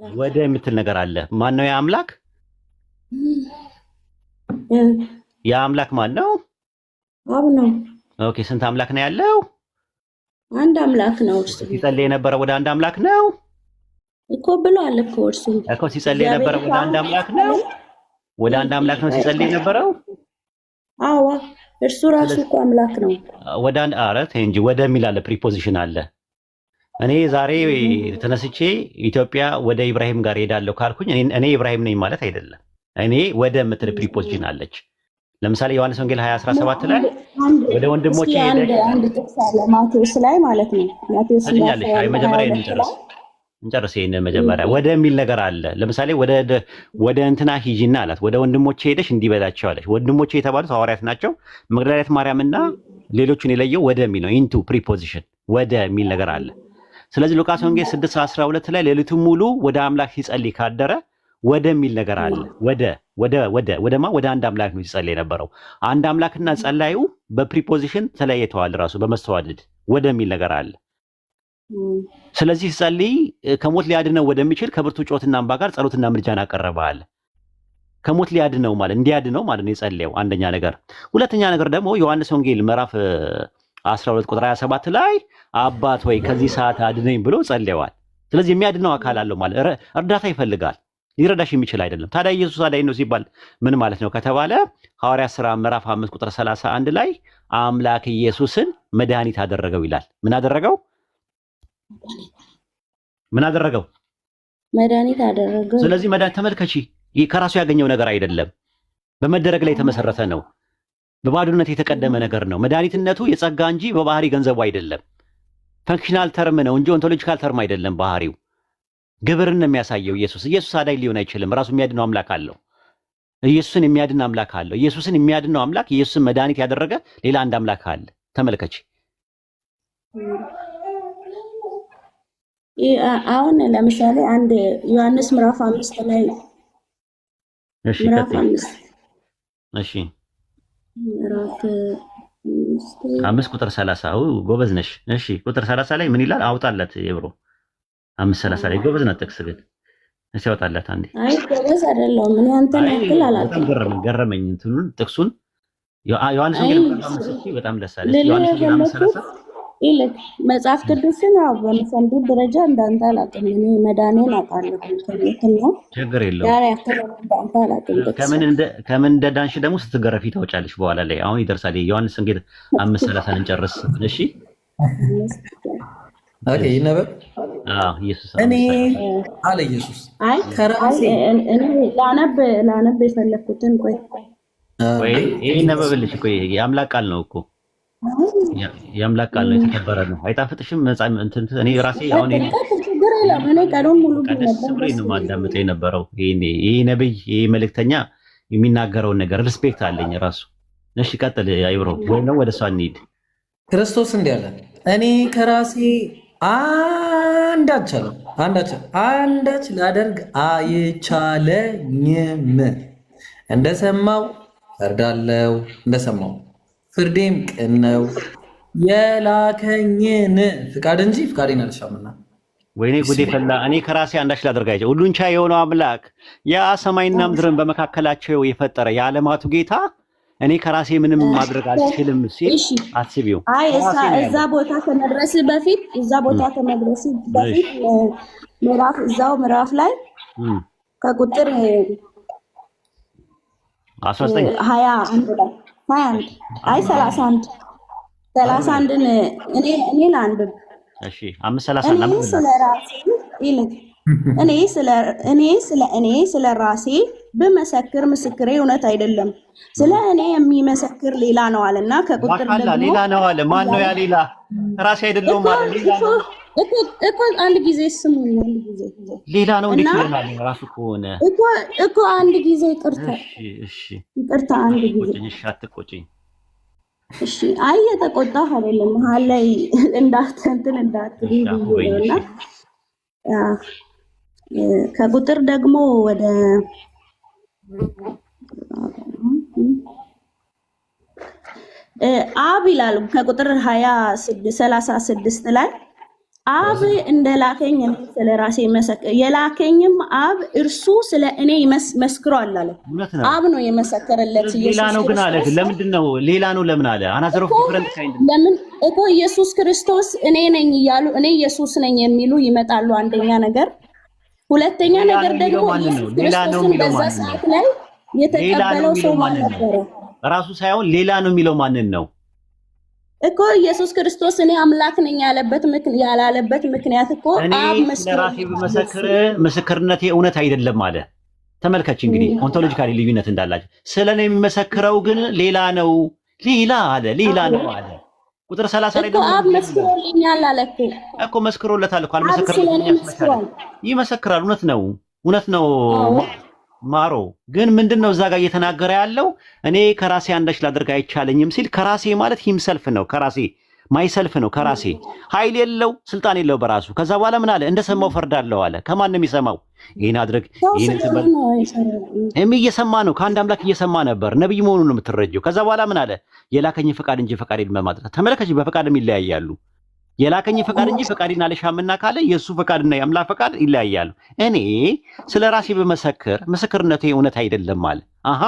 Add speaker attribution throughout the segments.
Speaker 1: ወደ የምትል ነገር አለ። ማን ነው ያ አምላክ? ያ አምላክ ማን ነው?
Speaker 2: አብ ነው።
Speaker 1: ኦኬ፣ ስንት አምላክ ነው ያለው?
Speaker 2: አንድ አምላክ ነው። እርሱ
Speaker 1: ሲጸልይ የነበረው ወደ አንድ አምላክ ነው
Speaker 2: እኮ ብሏል እኮ እርሱ
Speaker 1: እኮ ሲጸልይ የነበረው ወደ አንድ አምላክ ነው። ወደ አንድ አምላክ ነው ሲጸልይ የነበረው።
Speaker 2: አዎ እርሱ ራሱ እኮ አምላክ ነው።
Speaker 1: ወደ አንድ አረት እንጂ ወደ የሚል አለ፣ ፕሪፖዚሽን አለ። እኔ ዛሬ ተነስቼ ኢትዮጵያ ወደ ኢብራሂም ጋር ሄዳለሁ ካልኩኝ እኔ ኢብራሂም ነኝ ማለት አይደለም። እኔ ወደ የምትል ፕሪፖዚሽን አለች። ለምሳሌ ዮሐንስ ወንጌል 20:17 ላይ ወደ ወንድሞቼ
Speaker 2: አንድ ጥቅስ አለ ማቴዎስ ላይ ማለት ነው። ማቴዎስ ላይ
Speaker 1: መጀመሪያ እንጨርስ። ይሄን መጀመሪያ ወደ የሚል ነገር አለ። ለምሳሌ ወደ እንትና ሂጂና አላት። ወደ ወንድሞቼ ሄደሽ እንዲበላቸው አለች። ወንድሞቼ የተባሉት ሐዋርያት ናቸው። መግደላዊት ማርያምና ሌሎቹን የለየው ወደ የሚል ነው። ኢንቱ ፕሪፖዚሽን ወደ የሚል ነገር አለ። ስለዚህ ሉቃስ ወንጌል 6:12 ላይ ሌሊቱን ሙሉ ወደ አምላክ ሲጸልይ ካደረ ወደ የሚል ነገር አለ። ወደማ ወደ አንድ አምላክ ነው ሲጸልይ የነበረው። አንድ አምላክና ጸላዩ በፕሪፖዚሽን ተለያይተዋል። ራሱ በመስተዋደድ ወደ የሚል ነገር አለ። ስለዚህ ሲጸልይ ከሞት ሊያድነው ወደሚችል ከብርቱ ጮትና እንባ ጋር ጸሎትና ምልጃን አቀረበዋል። ከሞት ሊያድነው ማለት እንዲያድነው ማለት ነው የጸለየው አንደኛ ነገር። ሁለተኛ ነገር ደግሞ ዮሐንስ ወንጌል ምዕራፍ 12 ቁጥር 27 ላይ አባት ሆይ ከዚህ ሰዓት አድነኝ ብሎ ጸልየዋል። ስለዚህ የሚያድነው አካል አለው ማለት እርዳታ ይፈልጋል። ሊረዳሽ የሚችል አይደለም። ታዲያ ኢየሱስ አዳኝ ነው ሲባል ምን ማለት ነው ከተባለ ሐዋርያት ሥራ ምዕራፍ 5 ቁጥር 31 ላይ አምላክ ኢየሱስን መድኃኒት አደረገው ይላል። ምን አደረገው?
Speaker 2: መድኃኒት አደረገው።
Speaker 1: ስለዚህ መድኃኒት ተመልከቺ፣ ከራሱ ያገኘው ነገር አይደለም፣ በመደረግ ላይ የተመሰረተ ነው። በባዶነት የተቀደመ ነገር ነው። መድኃኒትነቱ የጸጋ እንጂ በባህሪ ገንዘቡ አይደለም። ፈንክሽናል ተርም ነው እንጂ ኦንቶሎጂካል ተርም አይደለም። ባህሪው ግብርን ነው የሚያሳየው። ኢየሱስ አዳኝ ሊሆን አይችልም። ራሱ የሚያድነው አምላክ አለው። ኢየሱስን የሚያድን አምላክ አለው። ኢየሱስን የሚያድነው አምላክ ኢየሱስን መድኃኒት ያደረገ ሌላ አንድ አምላክ አለ። ተመልከች።
Speaker 2: አሁን ለምሳሌ አንድ ዮሐንስ ምዕራፍ 5 ላይ ምዕራፍ 5
Speaker 1: እሺ 5 ቁጥር 30 ጎበዝ ነሽ። እሺ ቁጥር 30 ላይ ምን ይላል? አውጣለት የብሮ 5:30 ላይ ጎበዝ ነው። ጥቅስ ግን እሺ አውጣለት አንዴ።
Speaker 2: አይ ጎበዝ አይደለም። ምን አንተን ያክል አላውቅም።
Speaker 1: ገረመኝ እንትኑን ጥቅሱን ዮሐንስ ወንጌል 5 በጣም ደስ አለኝ። ዮሐንስ ወንጌል 5:30
Speaker 2: ይልክ መጽሐፍ ቅዱስን ያው በመሰንዱ ደረጃ እንዳንተ አላውቅም። እኔ መዳኔን አውቃለሁ። ከየትኛው
Speaker 1: ችግር የለውም።
Speaker 2: ዳር ያክል እንዳንተ አላውቅም።
Speaker 1: ከምን እንደዳንሽ ደግሞ ስትገረፊ ታውጫለሽ በኋላ ላይ። አሁን ይደርሳል። ዮሐንስ ወንጌል 5:30 እንጨርስ። እሺ
Speaker 3: ኦኬ ይነበብ።
Speaker 1: ኢየሱስ
Speaker 3: እኔ አለ ኢየሱስ
Speaker 2: አይ ከራሴ እኔ ላነብ የፈለኩትን ቆይ
Speaker 1: ይሄ ነበብልሽ። ቆይ የአምላክ ቃል ነው እኮ የአምላክ ቃል ነው፣ የተከበረ ነው። አይጣፍጥሽም? እኔ ራሴ አሁን
Speaker 2: እኔ ቀኑን ሙሉ
Speaker 1: ነው ማዳመጥ የነበረው። ይሄ ነብይ፣ ይሄ መልእክተኛ የሚናገረውን ነገር ሪስፔክት አለኝ ራሱ። እሺ ቀጥል አይብሮ፣ ወይም ነው ወደ እሷ እንሂድ።
Speaker 3: ክርስቶስ እንዲህ አለ፣ እኔ ከራሴ አንዳች ላደርግ አይቻለኝም። እንደሰማው ፈርዳለሁ፣ እንደሰማው ፍርዴም ቅን ነው። የላከኝን ፍቃድ እንጂ ፍቃዴን አልሻምና።
Speaker 1: ወይኔ ጉዴ ፈላ። እኔ ከራሴ አንዳች ላደርግ አይቻለኝም። ሁሉን ቻይ የሆነው አምላክ ያ ሰማይና ምድርን በመካከላቸው የፈጠረ የዓለማቱ ጌታ እኔ ከራሴ ምንም ማድረግ አልችልም ሲል አስቢው።
Speaker 2: አይ እዛ ቦታ ከመድረስ በፊት ምዕራፍ ላይ ከቁጥር
Speaker 1: 19
Speaker 2: 21 ላይ 21 አይ 31ን እኔ ላንብብ።
Speaker 1: እሺ 5:30
Speaker 2: እኔ ስለ ራሴ ብመሰክር ምስክሬ እውነት አይደለም፣ ስለ እኔ የሚመሰክር ሌላ ነው አለና ከቁጥር ደግሞ
Speaker 1: ሌላ ነው አለ። ማን ነው ያ ሌላ? ራሴ አይደለሁም ማለት ሌላ ነው
Speaker 2: እኮ። አንድ ጊዜ ስሙኝ፣
Speaker 1: ሌላ ነው እንዴት ይሆናል? ራሱ ከሆነ
Speaker 2: እኮ አንድ ጊዜ ይቅርታ፣ አንድ ጊዜ
Speaker 1: እሺ፣ አትቆጪኝ።
Speaker 2: እሺ አይ የተቆጣሁ አይደለም፣ መሀል ላይ እንዳትልና ከቁጥር ደግሞ ወደ አብ ይላል ከቁጥር 36 ላይ አብ እንደላከኝ እኔ ስለ ራሴ መሰከር የላከኝም አብ እርሱ ስለ እኔ መስክሯል አለ። አብ ነው የመሰከረለት ኢየሱስ ክርስቶስ።
Speaker 1: ሌላ ነው ግን አለ። ለምንድን ነው ሌላ ነው ለምን አለ? አናዘር ኦፍ ዲፈረንት ካይንድ
Speaker 2: ለምን እኮ ኢየሱስ ክርስቶስ እኔ ነኝ እያሉ እኔ ኢየሱስ ነኝ የሚሉ ይመጣሉ። አንደኛ ነገር፣ ሁለተኛ ነገር ደግሞ ኢየሱስ ክርስቶስን በዛ ሰዓት ላይ የተቀበለው ሰው ማን ነበረ?
Speaker 1: ራሱ ሳይሆን ሌላ ነው የሚለው ማንን ነው
Speaker 2: እኮ? ኢየሱስ ክርስቶስ እኔ አምላክ ነኝ ያላለበት ምክንያት እኮ አብ
Speaker 1: ምስክርነቴ እውነት አይደለም አለ። ተመልከች እንግዲህ ኦንቶሎጂካሊ ልዩነት እንዳላቸው። ስለኔ የሚመሰክረው ግን ሌላ ነው፣ ሌላ አለ፣ ሌላ ነው አለ። ቁጥር 30 ላይ ደግሞ
Speaker 2: አብ መስክሮልኛል አለ
Speaker 1: እኮ መስክሮለታል እኮ አልመሰከረም። ይመሰክራል። እውነት ነው፣ እውነት ነው ማሮ። ግን ምንድነው እዛ ጋር እየተናገረ ያለው? እኔ ከራሴ አንዳች ላደርግ አይቻለኝም ሲል ከራሴ ማለት ሂምሰልፍ ነው። ከራሴ ማይሰልፍ ነው። ከራሴ ኃይል የለው፣ ስልጣን የለው በራሱ። ከዛ በኋላ ምን አለ? እንደሰማው ፈርዳለሁ አለ። ከማን ነው የሚሰማው? ይሄን አድርግ ይሄን ተበል እየሰማ ነው። ከአንድ አምላክ እየሰማ ነበር። ነብይ መሆኑን ነው የምትረጀው። ከዛ በኋላ ምን አለ? የላከኝ ፈቃድ እንጂ ፈቃዴን በማድረግ ተመለከች። በፈቃድም ይለያያሉ። የላከኝ ፈቃድ እንጂ ፈቃዴን አልሻምና ካለ የሱ ፈቃድና የአምላክ ፈቃድ ይለያያሉ። እኔ ስለ ራሴ በመሰክር ምስክርነቴ እውነት አይደለም አለ። አሃ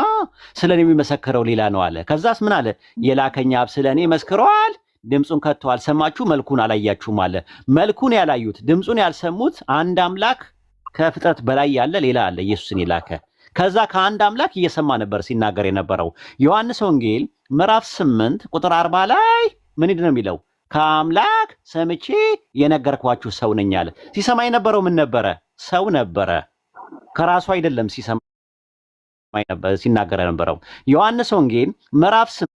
Speaker 1: ስለኔ የሚመሰክረው ሌላ ነው አለ። ከዛስ ምን አለ? የላከኝ አብ ስለኔ መስክሯል። ድምፁን ከቶ አልሰማችሁ፣ መልኩን አላያችሁም አለ። መልኩን ያላዩት ድምፁን ያልሰሙት አንድ አምላክ ከፍጥረት በላይ ያለ ሌላ አለ፣ ኢየሱስን የላከ። ከዛ ከአንድ አምላክ እየሰማ ነበር ሲናገር የነበረው። ዮሐንስ ወንጌል ምዕራፍ 8 ቁጥር 40 ላይ ምንድን ነው የሚለው? ከአምላክ ሰምቼ የነገርኳችሁ ሰው ነኝ አለ። ሲሰማ የነበረው ምን ነበረ? ሰው ነበረ። ከራሱ አይደለም ሲናገር የነበረው። ዮሐንስ ወንጌል ምዕራፍ 8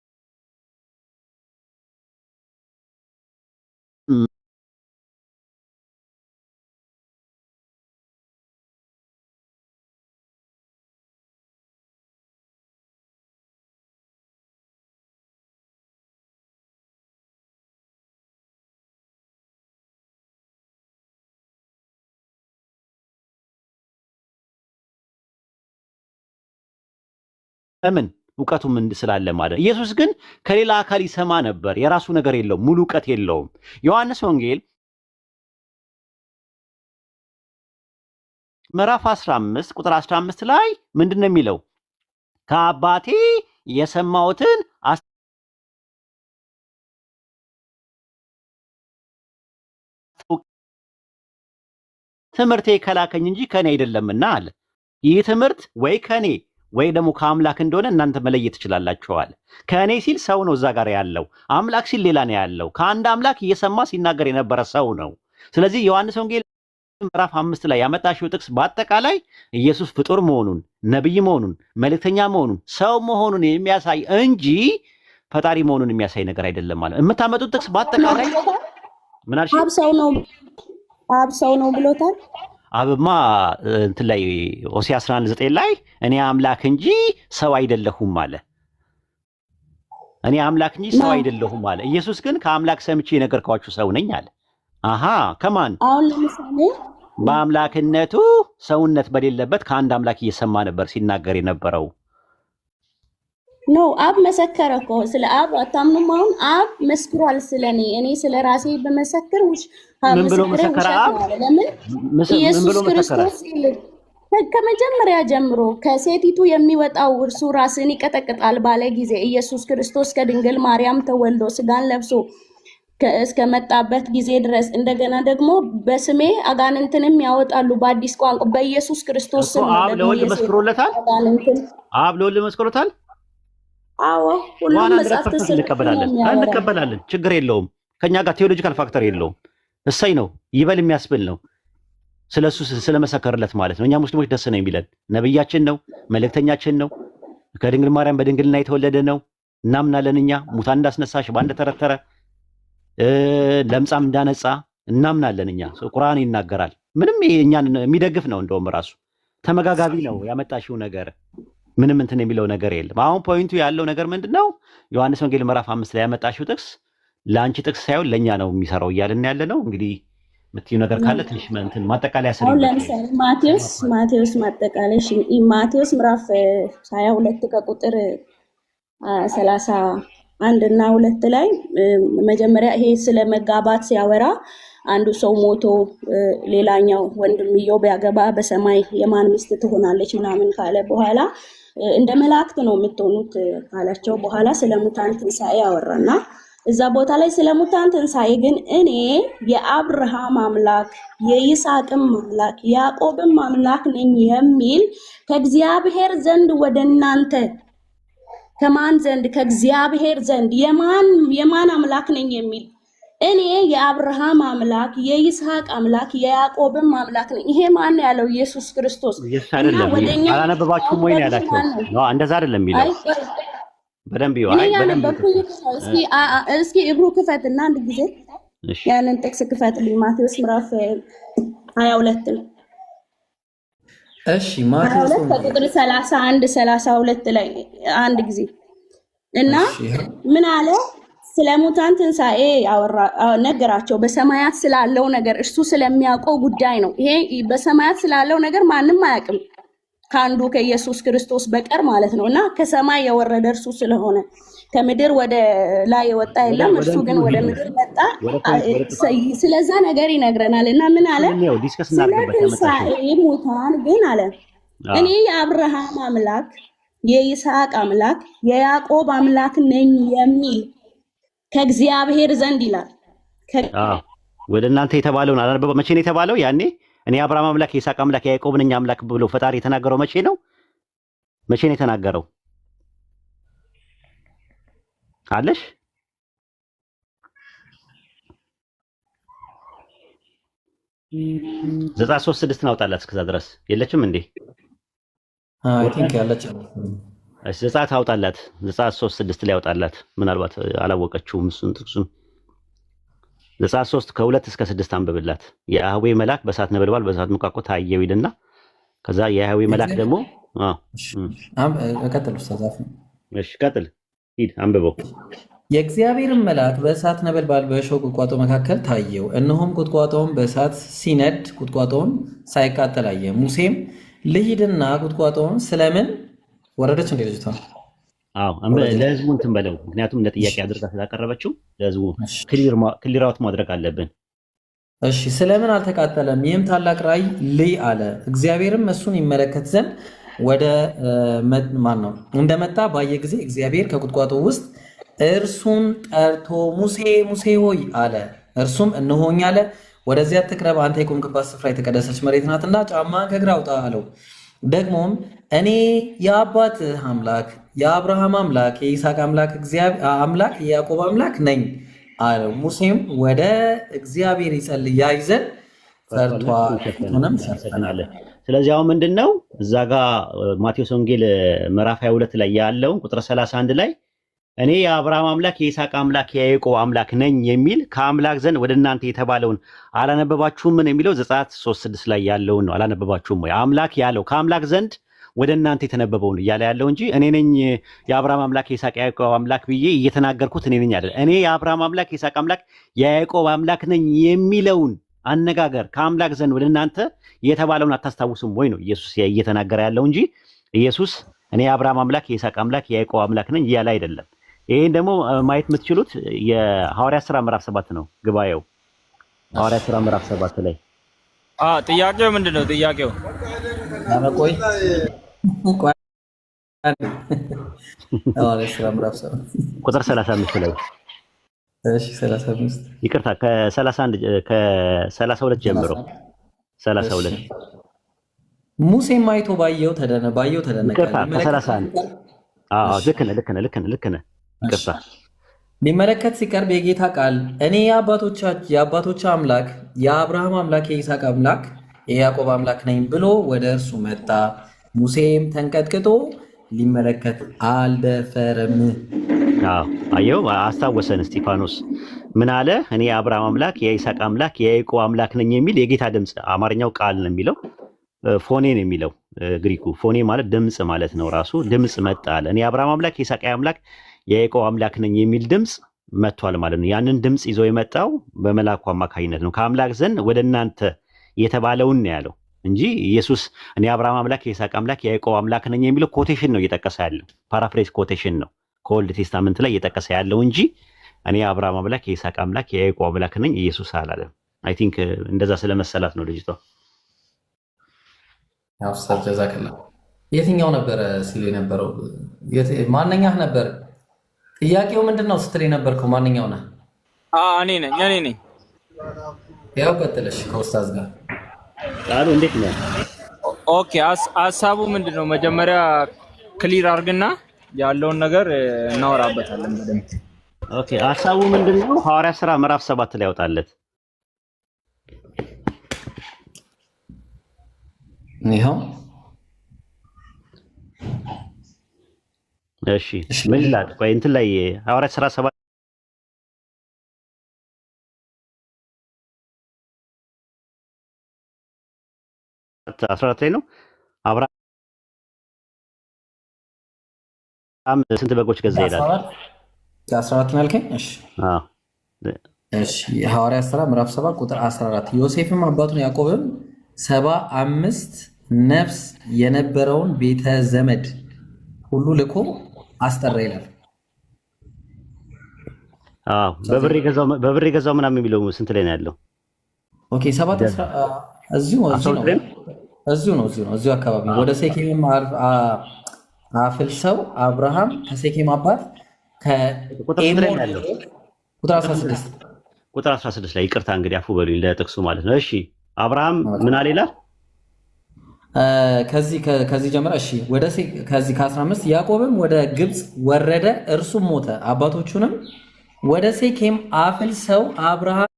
Speaker 1: ለምን እውቀቱ ምን ስላለ ማለት። ኢየሱስ ግን ከሌላ አካል ይሰማ ነበር። የራሱ ነገር የለውም፣ ሙሉ እውቀት የለውም። ዮሐንስ ወንጌል ምዕራፍ 15 ቁጥር 15 ላይ ምንድነው የሚለው? ከአባቴ የሰማሁትን ትምህርቴ ከላከኝ እንጂ ከኔ አይደለምና አለ። ይህ ትምህርት ወይ ከኔ ወይ ደግሞ ከአምላክ እንደሆነ እናንተ መለየት ትችላላችኋል። ከእኔ ሲል ሰው ነው እዛ ጋር ያለው። አምላክ ሲል ሌላ ነው ያለው። ከአንድ አምላክ እየሰማ ሲናገር የነበረ ሰው ነው። ስለዚህ ዮሐንስ ወንጌል ምዕራፍ 5 ላይ ያመጣሽው ጥቅስ በአጠቃላይ ኢየሱስ ፍጡር መሆኑን፣ ነብይ መሆኑን፣ መልእክተኛ መሆኑን፣ ሰው መሆኑን የሚያሳይ እንጂ ፈጣሪ መሆኑን የሚያሳይ ነገር አይደለም ማለት። የምታመጡት ጥቅስ በአጠቃላይ ምን አልሽ?
Speaker 2: አብ ሰው ነው ብሎታል።
Speaker 1: አብማ እንትን ላይ ሆሴዕ 11:9 ላይ እኔ አምላክ እንጂ ሰው አይደለሁም አለ። እኔ አምላክ እንጂ ሰው አይደለሁም አለ። ኢየሱስ ግን ከአምላክ ሰምቼ የነገርኳችሁ ሰው ነኝ አለ። አሃ ከማን?
Speaker 2: አሁን ለምሳሌ
Speaker 1: በአምላክነቱ ሰውነት በሌለበት ከአንድ አምላክ እየሰማ ነበር ሲናገር የነበረው።
Speaker 2: ኖ አብ መሰከረ እኮ። ስለ አብ አታምኑም? አሁን አብ መስክሯል ስለኔ። እኔ ስለ ራሴ በመሰክር
Speaker 1: ምን ብሎ መሰከረ? አብ
Speaker 2: ለምን? ኢየሱስ ክርስቶስ ከመጀመሪያ ጀምሮ ከሴቲቱ የሚወጣው እርሱ ራስን ይቀጠቅጣል ባለ ጊዜ ኢየሱስ ክርስቶስ ከድንግል ማርያም ተወልዶ ስጋን ለብሶ እስከመጣበት ጊዜ ድረስ እንደገና ደግሞ በስሜ አጋንንትንም ያወጣሉ በአዲስ ቋንቋ በኢየሱስ ክርስቶስ ስም
Speaker 1: አብ ለወልድ መስክሮለታል። አብ ለወልድ መስክሮታል።
Speaker 2: አዎ ሁሉም መጽሐፍ
Speaker 1: እንቀበላለን። ችግር የለውም። ከኛ ጋር ቴዎሎጂካል ፋክተር የለውም። እሰይ ነው ይበል የሚያስብል ነው። ስለሱ ስለመሰከርለት ማለት ነው። እኛ ሙስሊሞች ደስ ነው የሚለን። ነብያችን ነው፣ መልእክተኛችን ነው። ከድንግል ማርያም በድንግልና የተወለደ ነው እናምናለን። እኛ ሙታን እንዳስነሳ፣ ሽባ እንደተረተረ፣ ለምጻም እንዳነጻ እናምናለን። እኛ ቁርአን ይናገራል። ምንም እኛን የሚደግፍ ነው። እንደውም ራሱ ተመጋጋቢ ነው ያመጣሽው ነገር። ምንም እንትን የሚለው ነገር የለም። አሁን ፖይንቱ ያለው ነገር ምንድነው? ዮሐንስ ወንጌል ምዕራፍ 5 ላይ ያመጣሽው ጥቅስ ለአንቺ ጥቅስ ሳይሆን ለኛ ነው የሚሰራው እያልን ያለ ነው። እንግዲህ የምትይው ነገር ካለ ትንሽ እንትን ማጠቃለያ ስሪ።
Speaker 2: ለምሳሌ ማቴዎስ ማጠቃለያ ማቴዎስ ምዕራፍ 22 ከቁጥር 31 እና 2 ላይ መጀመሪያ ይሄ ስለ መጋባት ሲያወራ አንዱ ሰው ሞቶ ሌላኛው ወንድምየው ቢያገባ በሰማይ የማን ሚስት ትሆናለች ምናምን ካለ በኋላ እንደ መላእክት ነው የምትሆኑት ካላቸው በኋላ ስለ ሙታን ትንሣኤ አወራና እዛ ቦታ ላይ ስለ ሙታን ትንሣኤ ግን እኔ የአብርሃም አምላክ የይስሐቅም አምላክ ያዕቆብም አምላክ ነኝ የሚል ከእግዚአብሔር ዘንድ ወደ እናንተ ከማን ዘንድ ከእግዚአብሔር ዘንድ የማን አምላክ ነኝ የሚል እኔ የአብርሃም አምላክ የይስሐቅ አምላክ የያዕቆብም አምላክ ነኝ። ይሄ ማን ያለው? ኢየሱስ ክርስቶስ።
Speaker 1: እና ወደኛ አላነበባችሁም ወይ ነው ያላችሁ? ነው እንደዛ አይደለም የሚለው በደንብ ይዋይ በደንብ
Speaker 2: እስኪ እብሩ ክፈትና አንድ ጊዜ ያንን ጥቅስ ክፈትልኝ። ማቴዎስ ምዕራፍ 22 ነው።
Speaker 3: እሺ ማቴዎስ
Speaker 2: ቁጥር 31 32 ላይ አንድ ጊዜ እና ምን አለ? ስለ ሙታን ትንሣኤ ነገራቸው። በሰማያት ስላለው ነገር እርሱ ስለሚያውቀው ጉዳይ ነው። ይሄ በሰማያት ስላለው ነገር ማንም አያውቅም ከአንዱ ከኢየሱስ ክርስቶስ በቀር ማለት ነው። እና ከሰማይ የወረደ እርሱ ስለሆነ ከምድር ወደ ላይ የወጣ የለም፣ እርሱ ግን ወደ ምድር መጣ። ስለዛ ነገር ይነግረናል። እና ምን አለ? ስለ ትንሣኤ ሙታን ግን አለ እኔ የአብርሃም አምላክ የይስሐቅ አምላክ የያዕቆብ አምላክ ነኝ የሚል ከእግዚአብሔር ዘንድ ይላል።
Speaker 1: ወደ እናንተ የተባለውን አላነበበ? መቼ ነው የተባለው? ያኔ እኔ አብርሃም አምላክ የይስሐቅ አምላክ የያዕቆብ ነኝ አምላክ ብሎ ፈጣሪ የተናገረው መቼ ነው? መቼ ነው የተናገረው? አለሽ ዘጸአት 3:6 አውጣላት። እስከዛ ድረስ የለችም እንዴ?
Speaker 3: አይ ቲንክ ያለች
Speaker 1: ዘጸአት አውጣላት። ዘጸአት 3:6 ላይ አውጣላት። ምናልባት አላወቀችውም እሱን ጥቅሱን። ዘጸአት 3 ከ2 እስከ 6 አንብብላት። የያህዌ መልአክ በእሳት ነበልባል በእሳት መቃቆ ታየው ይልና ከዛ የያህዌ መልአክ ደግሞ
Speaker 3: ቀጥል ኡስታዝ።
Speaker 1: እሺ ቀጥል፣ ሂድ አንብበው።
Speaker 3: የእግዚአብሔርን መልአክ በእሳት ነበልባል በእሾህ ቁጥቋጦ መካከል ታየው፣ እነሆም ቁጥቋጦውን በእሳት ሲነድ ቁጥቋጦውን ሳይቃጠል አየ። ሙሴም ልሂድና ቁጥቋጦውን ስለምን ወረደች እንደ ልጅቷ?
Speaker 1: አዎ ለህዝቡ እንትን በለው። ምክንያቱም እንደ ጥያቄ አድርጋ ስላቀረበችው ለህዝቡ ክሊር አውት ማድረግ አለብን።
Speaker 3: እሺ ስለምን አልተቃጠለም? ይህም ታላቅ ራእይ ልይ አለ። እግዚአብሔርም እሱን ይመለከት ዘንድ ወደ ማን ነው እንደመጣ ባየ ጊዜ እግዚአብሔር ከቁጥቋጦ ውስጥ እርሱን ጠርቶ ሙሴ ሙሴ ሆይ አለ። እርሱም እነሆኝ አለ። ወደዚያ አትቅረብ፣ አንተ የቆምክባት ስፍራ የተቀደሰች መሬት ናትና ጫማህን ከእግርህ አውጣ አለው። ደግሞም እኔ የአባትህ አምላክ የአብርሃም አምላክ የይስሐቅ አምላክ የያዕቆብ አምላክ ነኝ አለው። ሙሴም ወደ እግዚአብሔር ይጸልይ ያይ ዘንድ ፈርቷል፣ ፊቱንም ሸፈነ።
Speaker 1: ስለዚህ አሁን ምንድነው እዛ ጋር ማቴዎስ ወንጌል ምዕራፍ 22 ላይ ያለውን ቁጥር 31 ላይ እኔ የአብርሃም አምላክ የይስሐቅ አምላክ የያዕቆብ አምላክ ነኝ የሚል ከአምላክ ዘንድ ወደ እናንተ የተባለውን አላነበባችሁም? ምን የሚለው ዘጸአት 3:6 ላይ ያለውን ነው። አላነበባችሁም ወይ? አምላክ ያለው ከአምላክ ዘንድ ወደ እናንተ የተነበበውን እያለ ያለው እንጂ እኔ ነኝ የአብርሃም አምላክ የይስሐቅ የያዕቆብ አምላክ ብዬ እየተናገርኩት እኔ ነኝ አይደል። እኔ የአብርሃም አምላክ የይስሐቅ አምላክ የያዕቆብ አምላክ ነኝ የሚለውን አነጋገር ከአምላክ ዘንድ ወደ እናንተ የተባለውን አታስታውሱም ወይ ነው ኢየሱስ እየተናገረ ያለው እንጂ ኢየሱስ እኔ የአብርሃም አምላክ የይስሐቅ አምላክ የያዕቆብ አምላክ ነኝ እያለ አይደለም። ይሄን ደግሞ ማየት የምትችሉት የሐዋርያት ሥራ ምዕራፍ 7 ነው። ግባየው ሐዋርያት ሥራ ምዕራፍ 7 ላይ
Speaker 4: ጥያቄው ምንድነው? ጥያቄው
Speaker 3: ቆይ ሐዋርያት ሥራ ምዕራፍ 7
Speaker 1: ቁጥር 35 ላይ
Speaker 3: እሺ 35
Speaker 1: ይቅርታ ከ31 ከ32 ጀምሮ 32
Speaker 3: ሙሴም አይቶ ባየው ተደነቀ።
Speaker 1: ከ31 ልክ ነህ ይቅርታ
Speaker 3: ሊመለከት ሲቀርብ የጌታ ቃል እኔ የአባቶች አምላክ የአብርሃም አምላክ የይስሐቅ አምላክ የያዕቆብ አምላክ ነኝ ብሎ ወደ እርሱ መጣ። ሙሴም ተንቀጥቅጦ ሊመለከት አልደፈረም።
Speaker 1: አየው አስታወሰን። እስጢፋኖስ ምን አለ? እኔ የአብርሃም አምላክ የይስሐቅ አምላክ የያዕቆብ አምላክ ነኝ የሚል የጌታ ድምፅ። አማርኛው ቃል ነው የሚለው፣ ፎኔ ነው የሚለው ግሪኩ። ፎኔ ማለት ድምፅ ማለት ነው። ራሱ ድምፅ መጣ አለ። እኔ የአብርሃም አምላክ የይስሐቅ አምላክ የያዕቆብ አምላክ ነኝ የሚል ድምፅ መጥቷል ማለት ነው። ያንን ድምፅ ይዞ የመጣው በመልአኩ አማካኝነት ነው። ከአምላክ ዘንድ ወደ እናንተ የተባለውን ነው ያለው እንጂ ኢየሱስ እኔ የአብርሃም አምላክ የይስሐቅ አምላክ የያዕቆብ አምላክ ነኝ የሚለው ኮቴሽን ነው እየጠቀሰ ያለው። ፓራፍሬዝ ኮቴሽን ነው ከኦልድ ቴስታመንት ላይ እየጠቀሰ ያለው እንጂ እኔ የአብርሃም አምላክ የይስሐቅ አምላክ የያዕቆብ አምላክ ነኝ ኢየሱስ አላለም። አይ ቲንክ እንደዛ ስለመሰላት ነው ልጅቷ።
Speaker 3: ያው ጀዛከላ የትኛው ነበረ ሲሉ የነበረው ማንኛህ ነበር? ጥያቄው ምንድነው ስትል የነበርከው ማንኛው ነህ?
Speaker 4: እኔ ነኝ።
Speaker 3: ያው ቀጥለሽ ከኡስታዝ ጋር
Speaker 1: ቃሉ እንዴት ነው?
Speaker 4: ኦኬ ሀሳቡ ምንድነው? መጀመሪያ ክሊር አድርግና ያለውን ነገር እናወራበታለን በደምብ።
Speaker 1: ኦኬ ሀሳቡ ምንድነው? ሐዋርያት ሥራ ምዕራፍ 7 ላይ ያወጣለት።
Speaker 3: ይሄው
Speaker 1: እሺ ምን ይላል? ቆይ እንትን ላይ ሐዋርያት ሥራ 7 14 ላይ ነው። አብርሃም ስንት በጎች ገዛ ይላል?
Speaker 3: 14 ነው ያልከኝ? እሺ እሺ የሐዋርያት ሥራ ምዕራፍ 7 ቁጥር 14 ዮሴፍም አባቱን ያዕቆብም 75 ነፍስ የነበረውን ቤተ ዘመድ ሁሉ ልኮ አስጠራ ይላል።
Speaker 1: በብር የገዛው ምናምን የሚለው ስንት ላይ ነው ያለው?
Speaker 3: ኦኬ 7 እዚሁ አካባቢ ወደ ሴኬም አፍልሰው አብርሃም ከሴኬም አባት
Speaker 1: ቁጥር 16 ላይ ይቅርታ እንግዲህ አፉ በሉኝ ለጥቅሱ ማለት ነው። እሺ አብርሃም ምን አለ ይላል?
Speaker 3: ከዚህ ጀምራ እሺ ከዚህ ከ15 ያዕቆብም ወደ ግብፅ ወረደ፣ እርሱም ሞተ፣ አባቶቹንም ወደ ሴኬም አፍልሰው አብርሃም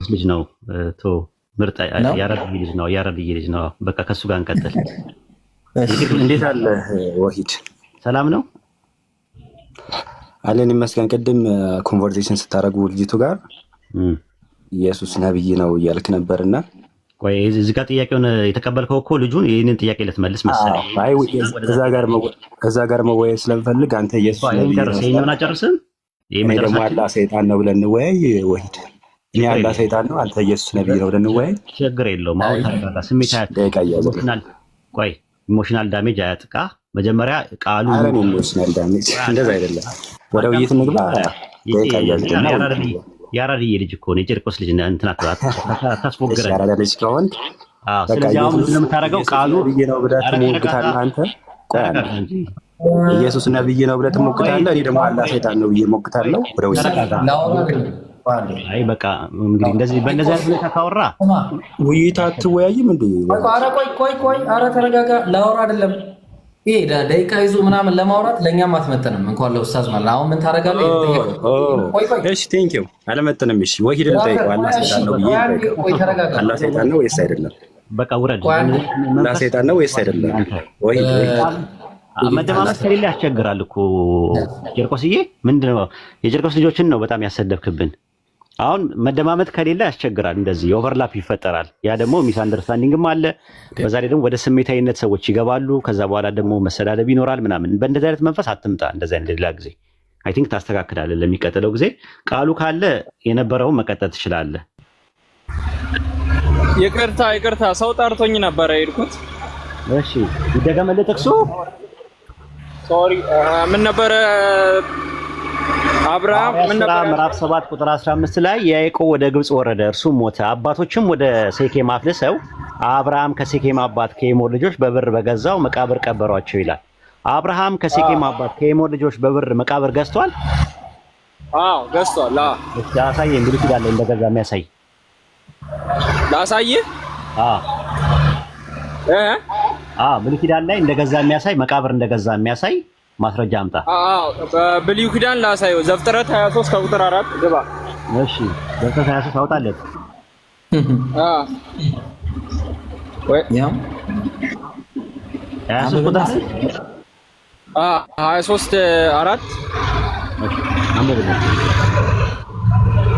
Speaker 1: ልጅ ነው ምርጥ ያረድዬ ልጅ ነው። በቃ ከሱ ጋር እንቀጥል።
Speaker 5: እንዴት አለ ወሂድ?
Speaker 1: ሰላም ነው
Speaker 5: አለን ይመስገን። ቅድም ኮንቨርሴሽን ስታደርጉ ልጅቱ ጋር ኢየሱስ ነብይ ነው እያልክ ነበርና
Speaker 1: ቆይ እዚህ ጋር ጥያቄውን የተቀበልከው እኮ ልጁን ይህንን ጥያቄ ልትመልስ መሰለኝ።
Speaker 5: ከዛ ጋር መወያየት ስለምፈልግ አንተ ኢየሱስ ነብይ ነው
Speaker 1: አጨርስም።
Speaker 5: ይሄ ደግሞ አላህ ሰይጣን ነው ብለን እንወያይ ወሂድ። እኔ አላህ ሰይጣን ነው አንተ ኢየሱስ ነብይ ነው ብለን እንወያይ።
Speaker 1: ችግር የለውም። አሁን ታረጋጋ ስሜት ኢሞሽናል ዳሜጅ አያጥቃ። መጀመሪያ ቃሉ
Speaker 5: ኢሞሽናል ዳሜጅ እንደዛ አይደለም። ወደ ውይይት እንግባ።
Speaker 1: ያራድዬ ልጅ እኮ ነው፣ የጨርቆስ ልጅ እንትና አታስፎግረን።
Speaker 5: ያራዳ ልጅ ከሆን
Speaker 1: ስለዚህ አሁን ምንድን ነው የምታደርገው? ቃሉ
Speaker 5: ነብይ ነው ብለህ ትሞግታለህ አንተ። ኢየሱስ ነብይ ነው ብለህ ትሞግታለህ፣ እኔ ደግሞ አላህ ሰይጣን ነው ብዬ እሞግታለሁ። ወደ ውይይት
Speaker 1: አይ በቃ እንግዲህ እንደዚህ በእንደዚህ አይነት ሁኔታ ካወራ
Speaker 5: ውይይት አትወያይም እንዴ?
Speaker 3: ቆይ ኧረ ተረጋጋ። ላወራ አይደለም ይሄ ደቂቃ ይዞ ምናምን ለማውራት ለእኛም አትመጥንም እንኳን ለኡስታዝ ማለት። አሁን ምን ታደርጋለህ?
Speaker 5: እሺ ቴንክ ዩ አለመጥንም። እሺ ወሂድን ጠይቀው። አላህ ሰይጣን ነው ብዬ ጠይቀው። አላህ ሰይጣን ነው ወይስ አይደለም?
Speaker 1: በቃ ውረድ።
Speaker 5: አላህ ሰይጣን ነው ወይስ አይደለም? ወሂድ
Speaker 1: መደማመጥ ከሌለ ያስቸግራል እኮ ጨርቆስዬ። ምንድነው የጨርቆስ ልጆችን ነው በጣም ያሰደብክብን። አሁን መደማመጥ ከሌለ ያስቸግራል፣ እንደዚህ ኦቨርላፕ ይፈጠራል። ያ ደግሞ ሚስ አንደርስታንዲንግም አለ። በዛ ላይ ደግሞ ወደ ስሜታዊነት ሰዎች ይገባሉ። ከዛ በኋላ ደግሞ መሰዳደብ ይኖራል ምናምን። በእንደዚህ አይነት መንፈስ አትምጣ። እንደዚህ አይነት ሌላ ጊዜ አይ ቲንክ ታስተካክላለህ። ለሚቀጥለው ጊዜ ቃሉ ካለ የነበረውን መቀጠል ትችላለህ።
Speaker 4: ይቅርታ ሰው ጠርቶኝ ነበረ የሄድኩት።
Speaker 1: እሺ ይደገመልህ ጥቅሱ።
Speaker 4: ሶሪ ምን ነበረ? አብርሃም ምን ነበረ?
Speaker 1: ምዕራፍ 7 ቁጥር 15 ላይ ያዕቆብ ወደ ግብፅ ወረደ፣ እርሱም ሞተ፣ አባቶችም ወደ ሴኬም አፍልሰው አብርሃም ከሴኬም አባት ከኤሞር ልጆች በብር በገዛው መቃብር ቀበሯቸው ይላል። አብርሃም ከሴኬም አባት ከኤሞር ልጆች በብር መቃብር ገዝቷል?
Speaker 4: አዎ ገዝቷል።
Speaker 1: እሺ አሳየኝ። እንግዲህ ይላል እንደገዛ የሚያሳይ
Speaker 4: ላሳይህ?
Speaker 1: ብሉይ ኪዳን ላይ እንደገዛ የሚያሳይ መቃብር እንደገዛ የሚያሳይ ማስረጃ አምጣ።
Speaker 4: በብሉይ ኪዳን ላሳየው። ዘፍጥረት 23 ከቁጥር 4 ግባ።
Speaker 1: እሺ ዘፍጥረት 23 አውጣለት።
Speaker 4: ወይ
Speaker 3: ያም
Speaker 1: 23 ቁጥር
Speaker 4: 23 4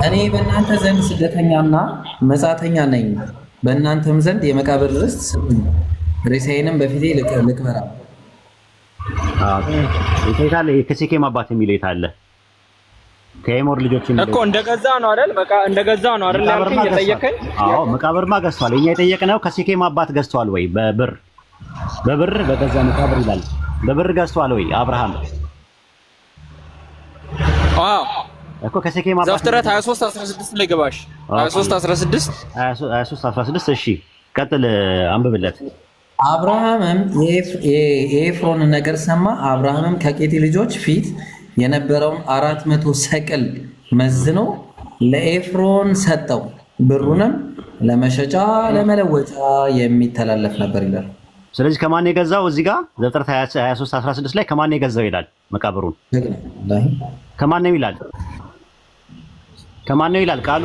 Speaker 3: እኔ በእናንተ ዘንድ ስደተኛና መጻተኛ ነኝ፣ በእናንተም ዘንድ የመቃብር ርስት ስጡኝ፣ ሬሳዬንም በፊቴ ልቅበራ።
Speaker 1: ይታለ ከሴኬም አባት የሚለው ይታለ ከኤሞር ልጆች የሚለው
Speaker 4: እኮ እንደገዛ ነው አይደል? በቃ እንደገዛ ነው አይደል ያልከኝ የጠየቀኝ?
Speaker 1: አዎ መቃብርማ ገዝቷል። እኛ የጠየቅነው ከሴኬም አባት ገዝቷል ወይ በብር በገዛ መቃብር ይላል። በብር ገዝቷል ወይ አብርሃም?
Speaker 4: አዎ
Speaker 1: እኮ ከሴኬም አባት
Speaker 4: ዘፍጥረት 23:16 ላይ ገባሽ።
Speaker 1: 23:16 እሺ ቀጥል አንብብለት።
Speaker 3: አብርሃምም የኤፍሮንን ነገር ሰማ። አብርሃምም ከቄጢ ልጆች ፊት የነበረውን 400 ሰቅል መዝኖ ለኤፍሮን ሰጠው። ብሩንም ለመሸጫ ለመለወጫ የሚተላለፍ ነበር ይላል።
Speaker 1: ስለዚህ ከማን የገዛው? እዚህ ጋር ዘፍጥረት 23:16 ላይ ከማን የገዛው ይላል። መቃብሩን ከማን ነው ይላል? ከማን ነው ይላል ቃሉ?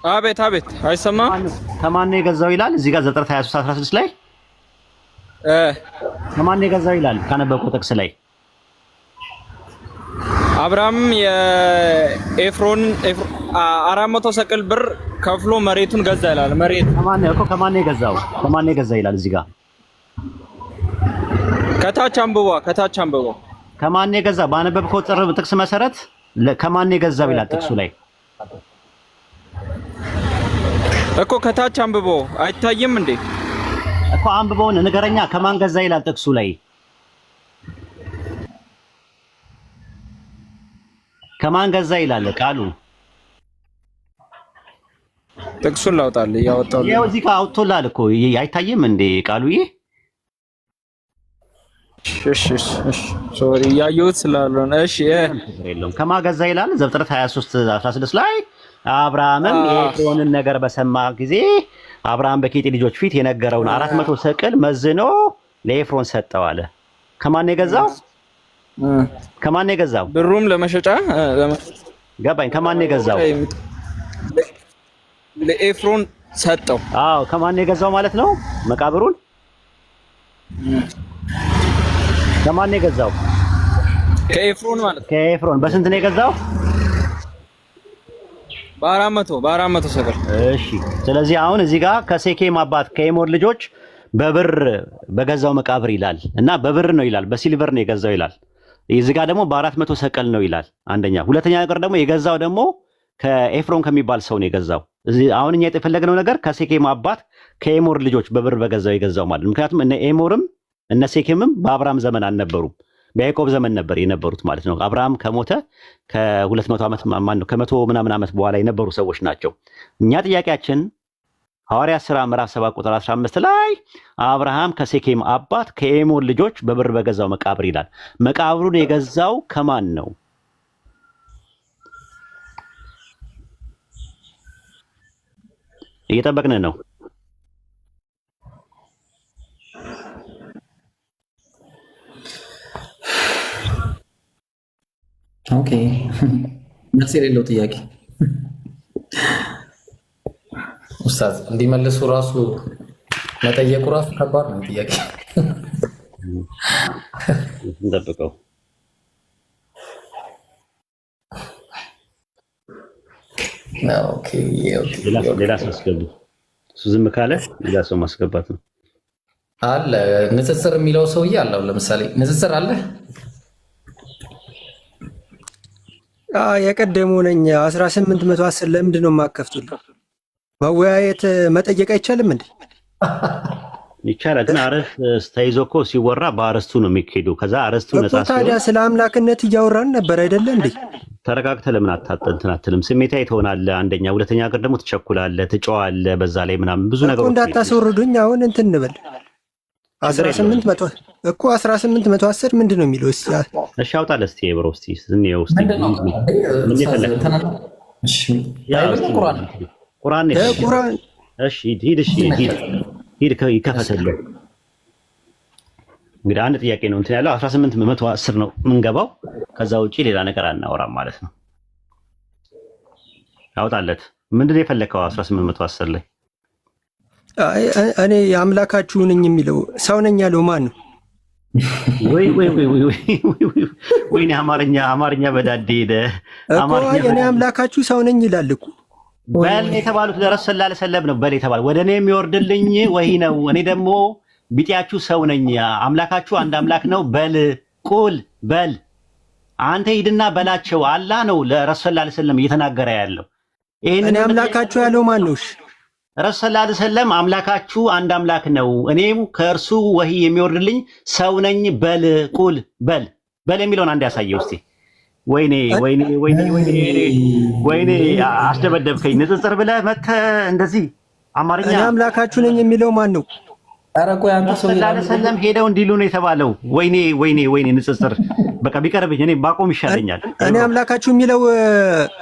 Speaker 4: አቤት አይሰማም።
Speaker 1: ከማን ነው የገዛው ይላል እዚህ ጋር ዘፍጥረት 23:16 ላይ ከማን ነው የገዛው ይላል። ካነበብኩ ጥቅስ ላይ
Speaker 4: አብርሃም የኤፍሮን 400 ሰቅል ብር ከፍሎ መሬቱን ገዛ ይላል። መሬት
Speaker 1: ከማን ነው የገዛው? ከማን ነው የገዛው ይላል እዚህ ጋር
Speaker 4: ከታች አንብቧ።
Speaker 1: ከማን ነው የገዛው? ባነበብከው ጥቅስ መሰረት ከማን ነው የገዛው ይላል ጥቅሱ ላይ
Speaker 4: እኮ ከታች አንብቦ አይታየም እንዴ?
Speaker 1: እኮ አንብቦን ንገረኛ። ከማን ገዛ ይላል ጥቅሱ ላይ? ከማን ገዛ ይላል ቃሉ?
Speaker 4: ጥቅሱን ላውጣልህ። ያወጣው
Speaker 1: ያው እዚህ ጋር አውጥቶላል እኮ አይታየም እንዴ ቃሉዬ?
Speaker 4: እሺ ሶሪ ያየሁት ስላልሆነ እሺ
Speaker 1: የለውም። ከማን ገዛ ይላል ዘፍጥረት 23:16 ላይ አብርሃምም የኤፍሮንን ነገር በሰማ ጊዜ አብርሃም በኬጢ ልጆች ፊት የነገረውን 400 ሰቅል መዝኖ ለኤፍሮን ሰጠው አለ። ከማን ነው የገዛው? ከማን ነው የገዛው?
Speaker 4: ብሩም ለመሸጫ
Speaker 1: ገባኝ። ከማን ነው የገዛው?
Speaker 4: ለኤፍሮን ሰጠው።
Speaker 1: አዎ ከማን ነው የገዛው ማለት ነው? መቃብሩን ከማን ነው የገዛው?
Speaker 4: ከኤፍሮን ማለት
Speaker 1: ከኤፍሮን። በስንት ነው የገዛው?
Speaker 4: በ400 ሰቅል።
Speaker 1: እሺ ስለዚህ አሁን እዚህ ጋር ከሴኬም አባት ከኤሞር ልጆች በብር በገዛው መቃብር ይላል እና በብር ነው ይላል፣ በሲልቨር ነው የገዛው ይላል። እዚህ ጋር ደግሞ በ400 ሰቅል ነው ይላል። አንደኛ። ሁለተኛ ነገር ደግሞ የገዛው ደግሞ ከኤፍሮን ከሚባል ሰው ነው የገዛው። አሁን እኛ የፈለግነው ነገር ከሴኬም አባት ከኤሞር ልጆች በብር በገዛው የገዛው ማለት። ምክንያቱም እነ ኤሞርም እነ ሴኬምም በአብርሃም ዘመን አልነበሩም፣ በያዕቆብ ዘመን ነበር የነበሩት ማለት ነው። አብርሃም ከሞተ ከ200 ዓመት ማነው ከ100 ምናምን ዓመት በኋላ የነበሩ ሰዎች ናቸው። እኛ ጥያቄያችን ሐዋርያት ሥራ ምዕራፍ 7 ቁጥር 15 ላይ አብርሃም ከሴኬም አባት ከኤሞር ልጆች በብር በገዛው መቃብር ይላል። መቃብሩን የገዛው ከማን ነው? እየጠበቅን ነው።
Speaker 3: ኦኬ መልስ የሌለው ጥያቄ ኡስታዝ እንዲመልሱ ራሱ መጠየቁ ራሱ ከባድ ነው። ጥያቄ
Speaker 1: እንጠብቀው።
Speaker 3: ኦኬ
Speaker 1: ሌላ ሰው አስገቡ። እሱ ዝም ካለ ሌላ ሰው ማስገባት ነው።
Speaker 3: አለ ንጽጽር የሚለው ሰውዬ አለው። ለምሳሌ ንጽጽር አለ።
Speaker 6: የቀደሙ ነኝ 1810 ለምንድን ነው የማከፍቱልህ? መወያየት መጠየቅ አይቻልም እንዴ?
Speaker 1: ይቻላል፣ ግን አረስ ተይዞ እኮ ሲወራ በአረስቱ ነው የሚካሄደው። ከዛ አረስቱ ነፃ ሲሆን
Speaker 6: ታዲያ ስለ አምላክነት እያወራን ነበር አይደለ እንዴ?
Speaker 1: ተረጋግተህ ለምን አትልም? ስሜታዊ ትሆናለህ። አንደኛ፣ ሁለተኛ ነገር ደግሞ ትቸኩላለህ፣ ትጨዋለህ። በዛ ላይ ምናምን ብዙ ነገሮች
Speaker 6: እንዳታስወርዱኝ። አሁን እንትን እንበል 1810 ምንድን ነው የሚለው?
Speaker 1: እሺ አውጣለህ እስቲ ብሮ እስቲ እንየው እስቲ ቁርአን። እሺ ሂድ ይከፈትልህ። እንግዲህ አንድ ጥያቄ ነው እንትን ያለው 1810 ነው የምንገባው። ከዛ ውጪ ሌላ ነገር አናወራም ማለት ነው። አውጣለት። ምንድን ነው የፈለከው 1810 ላይ?
Speaker 6: እኔ የአምላካችሁ ነኝ የሚለው ሰው ነኝ ያለው ማን ነው?
Speaker 1: ወይ አማርኛ በዳዴ ሄደ።
Speaker 6: እኔ አምላካችሁ ሰው ነኝ ይላል እኮ።
Speaker 1: በል የተባሉት ለረሱል ሰለላሁ ዐለይሂ ወሰለም ነው በል የተባሉት። ወደ እኔ የሚወርድልኝ ወህይ ነው፣ እኔ ደግሞ ቢጤያችሁ ሰው ነኝ፣ አምላካችሁ አንድ አምላክ ነው በል ቁል በል። አንተ ሂድና በላቸው። አላህ ነው ለረሱል ሰለላሁ ዐለይሂ ወሰለም እየተናገረ ያለው።
Speaker 6: እኔ አምላካችሁ ያለው ማን ነው?
Speaker 1: ረሱል ሰለላሁ ዐለይሂ ወሰለም አምላካችሁ አንድ አምላክ ነው፣ እኔም ከእርሱ ወህይ የሚወርድልኝ ሰው ነኝ በል ቁል በል የሚለውን አንድ ያሳየው እስቲ። ወይኔ አስደበደብከኝ። ንጽጽር ብለህ መተህ እንደዚህ አማርኛ
Speaker 6: እኔ አምላካችሁ ነኝ የሚለው ማን ነው?
Speaker 3: ኧረ ቆይ አንተ ሰው
Speaker 1: ሰለላሁ ዐለይሂ ወሰለም ሄደው እንዲሉ ነው የተባለው። ወይኔ ንጽጽር በቃ ቢቀርብኝ እኔ ባቆም ይሻለኛል።
Speaker 6: እኔ አምላካችሁ የሚለው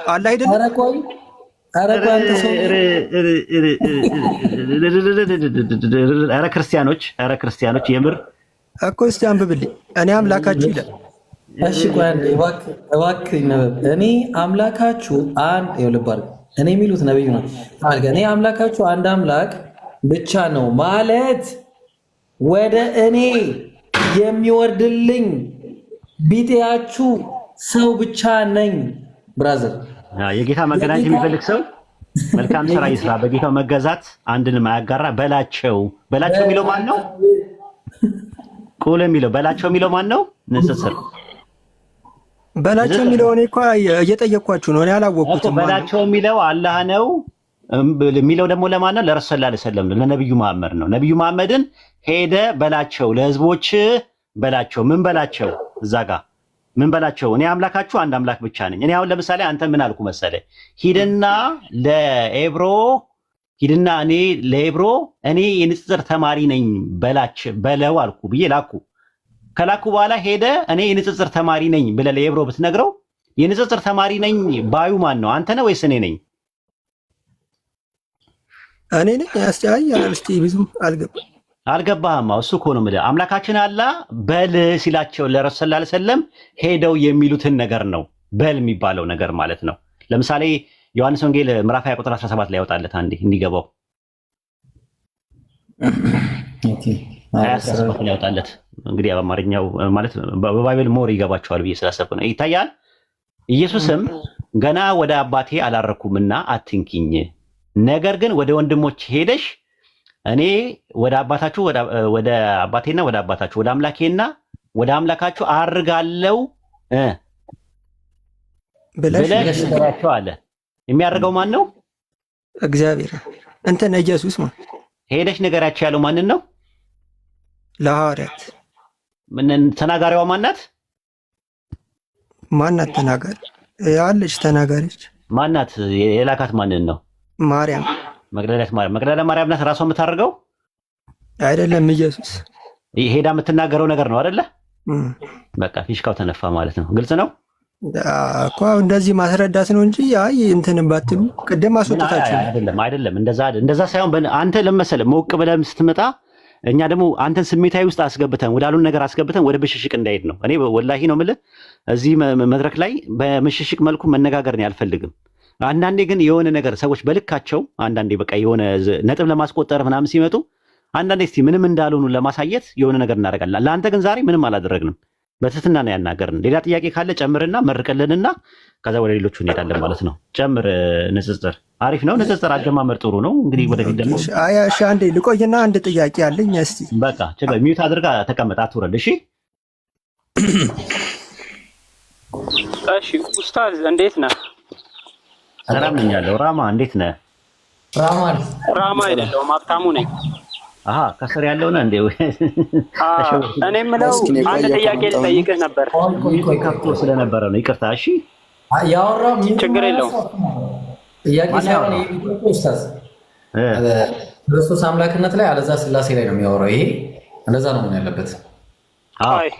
Speaker 6: አለ አይደል?
Speaker 3: ኧረ ቆይ አንተ ሰው
Speaker 1: ኧረ ክርስቲያኖች የምር
Speaker 6: እኮ እስቲ አንብብልኝ። እኔ አምላካችሁ ይላል።
Speaker 3: እሺ ቆይ አንዴ እባክህ ይነበብ። እኔ አምላካችሁ አንድ ይልባል። እኔ የሚሉት ነብዩ ነው። እኔ አምላካችሁ አንድ አምላክ ብቻ ነው ማለት ወደ እኔ የሚወርድልኝ ቢጤያችሁ ሰው ብቻ ነኝ። ብራዘር
Speaker 1: የጌታ መገናኘት የሚፈልግ ሰው መልካም ስራ ይስራ፣ በጌታው መገዛት አንድን ማያጋራ በላቸው የሚለው ማን ነው? ቁል የሚለው በላቸው የሚለው ማን ነው? ንጽጽር
Speaker 6: በላቸው የሚለው እኔ እኮ እየጠየኳችሁ ነው። እኔ አላወቅኩትም።
Speaker 1: በላቸው የሚለው አላህ ነው የሚለው ደግሞ ለማን ነው? ለረሱል ሰለላሁ ዐለይሂ ወሰለም ነው፣ ለነብዩ መሐመድ ነው። ነብዩ መሐመድን ሄደ በላቸው፣ ለህዝቦች በላቸው። ምን በላቸው? እዛ ጋር ምን በላቸው? እኔ አምላካችሁ አንድ አምላክ ብቻ ነኝ። እኔ አሁን ለምሳሌ አንተ ምን አልኩ መሰለህ? ሂድና ለኤብሮ እኔ የንጽጽር ተማሪ ነኝ በለው አልኩ ብዬ ላኩ። ከላኩ በኋላ ሄደ እኔ የንጽጽር ተማሪ ነኝ ብለህ ለኤብሮ ብትነግረው የንጽጽር ተማሪ ነኝ ባዩ ማን ነው? አንተ ነህ ወይስ እኔ ነኝ?
Speaker 6: እኔ ነኝ። እስቲ ብዙም
Speaker 1: አልገባህም? እሱ እኮ ነው የምልህ። አምላካችን አላህ በል ሲላቸው ለረሱል ሰለላሁ ዐለይሂ ወሰለም ሄደው የሚሉትን ነገር ነው በል የሚባለው ነገር ማለት ነው። ለምሳሌ ዮሐንስ ወንጌል ምዕራፍ 20 ቁጥር 17 ላይ ያወጣለት አንዴ እንዲገባው 27 ላይ ያወጣለት። እንግዲህ በአማርኛው ማለት በባይብል ሞር ይገባቸዋል ብዬ ስላሰብኩ ነው። ይታያል። ኢየሱስም ገና ወደ አባቴ አላረኩምና አትንኪኝ፣ ነገር ግን ወደ ወንድሞች ሄደሽ እኔ ወደ አባቴና ወደ አባታችሁ ወደ አምላኬና ወደ አምላካችሁ አርጋለሁ ብለሽ ንገራቸው አለ። የሚያደርገው ማን ነው?
Speaker 6: እግዚአብሔር ኢየሱስ ነው።
Speaker 1: ሄደሽ ንገራቸው ያለው ማንን ነው?
Speaker 6: ለሐዋርያት።
Speaker 1: ተናጋሪዋ ማናት?
Speaker 6: ተናጋሪ ያለች ተናጋሪች
Speaker 1: ማናት? የላካት ማንን ነው?
Speaker 6: ማርያም፣
Speaker 1: መግደላዊት ማርያም ናት። ራሷ የምታደርገው
Speaker 6: አይደለም። ኢየሱስ
Speaker 1: ሄዳ የምትናገረው ነገር ነው አይደለ? በቃ ፊሽካው ተነፋ ማለት ነው። ግልጽ ነው
Speaker 6: እኮ እንደዚህ ማስረዳት ነው እንጂ ባትሉ ቅድም አስወጥታችሁ
Speaker 1: አይደለም። እንደዛ ሳይሆን አንተ ለመሰለ ሞቅ ብለህ ስትመጣ እኛ ደግሞ አንተን ስሜታዊ ውስጥ አስገብተን ወዳሉን ነገር አስገብተን ወደ ብሽሽቅ እንዳይሄድ ነው። እኔ ወላሂ ነው የምልህ እዚህ መድረክ ላይ በምሽሽቅ መልኩ መነጋገር ነው አልፈልግም። አንዳንዴ ግን የሆነ ነገር ሰዎች በልካቸው አንዳንዴ በቃ የሆነ ነጥብ ለማስቆጠር ምናምን ሲመጡ አንዳንዴ እስቲ ምንም እንዳልሆኑ ለማሳየት የሆነ ነገር እናደርጋለን። ለአንተ ግን ዛሬ ምንም አላደረግንም። በትህትና ነው ያናገርን። ሌላ ጥያቄ ካለ ጨምርና መርቅልንና ከዛ ወደ ሌሎቹ እንሄዳለን ማለት ነው። ጨምር። ንጽጽር አሪፍ ነው። ንጽጽር አጀማመር ጥሩ ነው። እንግዲህ ወደፊት ደግሞ
Speaker 6: እሺ፣ አንዴ ልቆይና አንድ ጥያቄ አለኝ። እስቲ
Speaker 1: በቃ ችግር ሚዩት አድርጋ ተቀመጥ፣ አትውረድ። እሺ
Speaker 4: ኡስታዝ እንዴት ነህ?
Speaker 1: ሰላም ነኝ ያለው። ራማ እንዴት ነህ?
Speaker 4: ራማ አይደለሁም ሀብታሙ ነኝ።
Speaker 1: ከስር ያለው ነው እንዴ?
Speaker 4: እኔ የምለው አንድ ጥያቄ ልጠይቅህ ነበር።
Speaker 1: ከፍቶ ስለነበረ ነው። ይቅርታ። እሺ
Speaker 3: ያወራው
Speaker 4: ችግር የለውም።
Speaker 3: ጥያቄ ሳይሆን ኡስታዝ ክርስቶስ አምላክነት ላይ አለዛ ስላሴ ላይ ነው የሚያወራው። ይሄ እንደዛ ነው ምን ያለበት?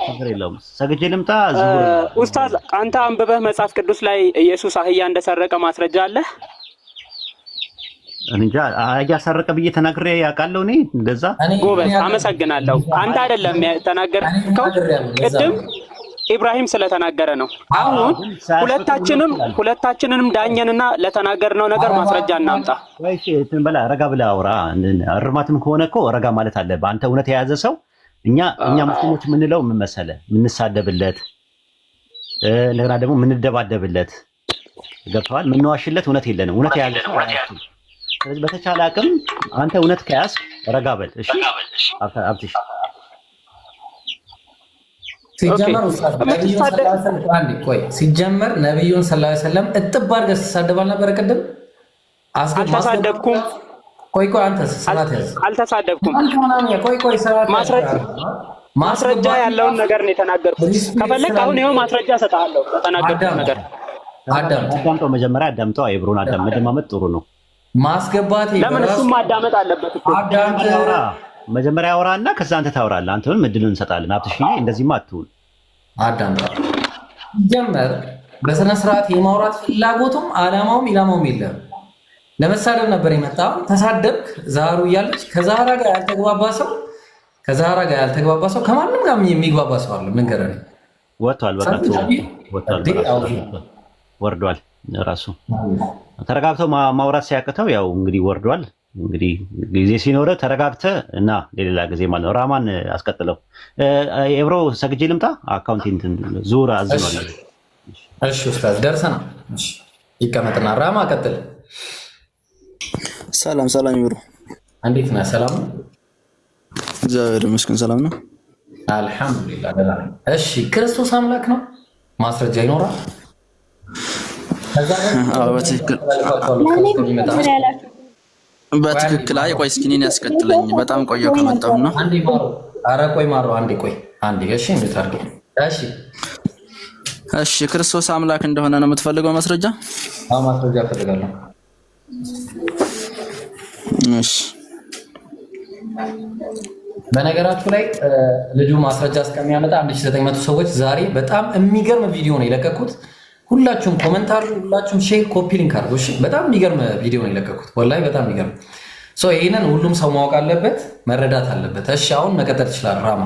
Speaker 1: ችግር የለውም። ሰግጄ ልምጣ።
Speaker 4: ኡስታዝ አንተ አንብበህ መጽሐፍ ቅዱስ ላይ ኢየሱስ አህያ እንደሰረቀ ማስረጃ አለህ?
Speaker 1: እንጃ አህያ ሰረቀ ብዬ ተናግሬ ያውቃለሁ እኔ እንደዛ።
Speaker 4: ጎበዝ፣ አመሰግናለሁ። አንተ አይደለም ተናገርከው፣ ቅድም ኢብራሂም ስለተናገረ ነው። አሁን ሁለታችንንም ዳኘንና ለተናገርነው ነገር ማስረጃ እናምጣ።
Speaker 1: እሺ በላ ረጋ ብለህ አውራ። እርማትም ከሆነ እኮ ረጋ ማለት አለብህ አንተ። እውነት የያዘ ሰው እኛ ሙስሊሞች የምንለው ምን መሰለህ? የምንሳደብለት እንደገና ደግሞ የምንደባደብለት ገብተዋል። የምንዋሽለት እውነት የለንም። እውነት የያዘ ሰው ስለዚህ በተቻለ አቅም አንተ እውነት ከያዝ ረጋ በል። እሺ አብትሽ
Speaker 3: ሲጀመር ነብዩን ሰለላሁ ዐለይሂ ወሰለም እጥብ አድርገህ ስትሳደብ አልነበረ ቅድም?
Speaker 4: አልተሳደብኩም።
Speaker 3: ቆይ አንተ ሰላት ያዝ።
Speaker 4: አልተሳደብኩም።
Speaker 3: ቆይ ሰላት
Speaker 4: ማስረጃ ያለውን ነገር ነው የተናገርኩት። ከፈለክ አሁን ይኸው ማስረጃ እሰጥሃለሁ ከተናገርኩት ነገር።
Speaker 1: አዳምጠው፣ መጀመሪያ አዳምጠው። አይብሮን መደማመጥ ጥሩ ነው።
Speaker 3: ማስገባት
Speaker 4: ለምን እሱም ማዳመጥ አለበት እኮ።
Speaker 1: መጀመሪያ አውራና ከዛ አንተ ታወራለህ። አንተም እድሉን እንሰጣለን። አብትሽዬ እንደዚህማ አትሁን።
Speaker 3: አዳምጣ ጀመር። በስነ ስርዓት የማውራት ፍላጎቱም አላማውም ኢላማውም የለም። ለመሳደብ ነበር የመጣው። ተሳደብክ። ዛሩ እያለች ከዛራ ጋር ያልተግባባ ሰው ከማንም ጋር የሚግባባ ሰው አለ። ምን ገረኝ
Speaker 1: ወጥቷል። በቃ ወርዷል። ራሱ ተረጋግተው ማውራት ሲያቅተው ያው እንግዲህ ወርዷል። እንግዲህ ጊዜ ሲኖረ ተረጋግተህ እና ሌላ ጊዜ ማለት ነው። ራማን አስቀጥለው። ኤብሮ ሰግጄ ልምጣ። አካውንቲንግ ዙር አዝኗል።
Speaker 3: እሺ ኡስታዝ ደርሰናል። እሺ ይቀመጥና ራማ ቀጥል።
Speaker 7: ሰላም ይብሩ፣
Speaker 3: እንዴት ነህ? ሰላም ነው፣
Speaker 7: እግዚአብሔር ይመስገን። ሰላም ነው፣
Speaker 3: አልሐምዱሊላህ። ደህና ነኝ። እሺ ክርስቶስ አምላክ ነው? ማስረጃ ይኖራል?
Speaker 7: በትክክል አይ ቆይ እስኪ እኔን ያስቀጥለኝ። በጣም ቆየሁ ከመጣሁና
Speaker 3: ኧረ ቆይ ማሮ አንዴ እሺ እንዴት አድርገህ
Speaker 7: እሺ ክርስቶስ አምላክ እንደሆነ ነው የምትፈልገው ማስረጃ?
Speaker 3: አዎ ማስረጃ እፈልጋለሁ።
Speaker 7: እሺ
Speaker 3: በነገራችሁ ላይ ልጁ ማስረጃ እስከሚያመጣ 1900 ሰዎች ዛሬ በጣም የሚገርም ቪዲዮ ነው የለቀኩት። ሁላችሁም ኮሜንት አድርጉ፣ ሁላችሁም ሼር ኮፒ ሊንክ አድርጉ። እሺ በጣም የሚገርም ቪዲዮ ነው የለቀኩት። ወላሂ በጣም የሚገርም ይሄንን ሁሉም ሰው ማወቅ አለበት፣ መረዳት አለበት። እሺ አሁን መቀጠል ትችላለህ ራማ።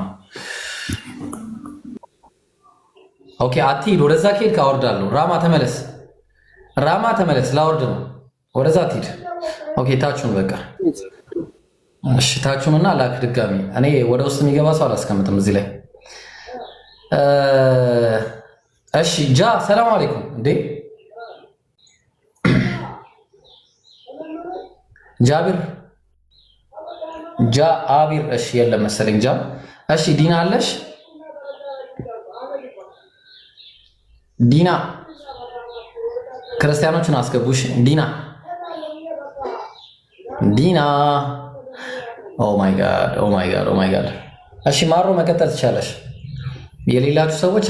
Speaker 3: ኦኬ አትሂድ፣ ወደዛ ከሄድክ አወርዳለሁ። ራማ ተመለስ፣ ላወርድ ነው። ወደዛ አትሂድ። ኦኬ ታችሁን በቃ እሺ ታችሁንና ላክ ድጋሚ። እኔ ወደ ውስጥ የሚገባ ሰው አላስቀምጥም እዚህ ላይ። እሺ ሰላም አለይኩም። እንዴ ጃቢር አቢር እሺ የለም መሰለኝ እሺ ዲና አለሽ? ዲና ክርስቲያኖችን አስገቡሽ። ዲና ኦ ማይ ጋድ። እሺ ማሮ መቀጠል ትቻለሽ። የሌላችሁ ሰዎች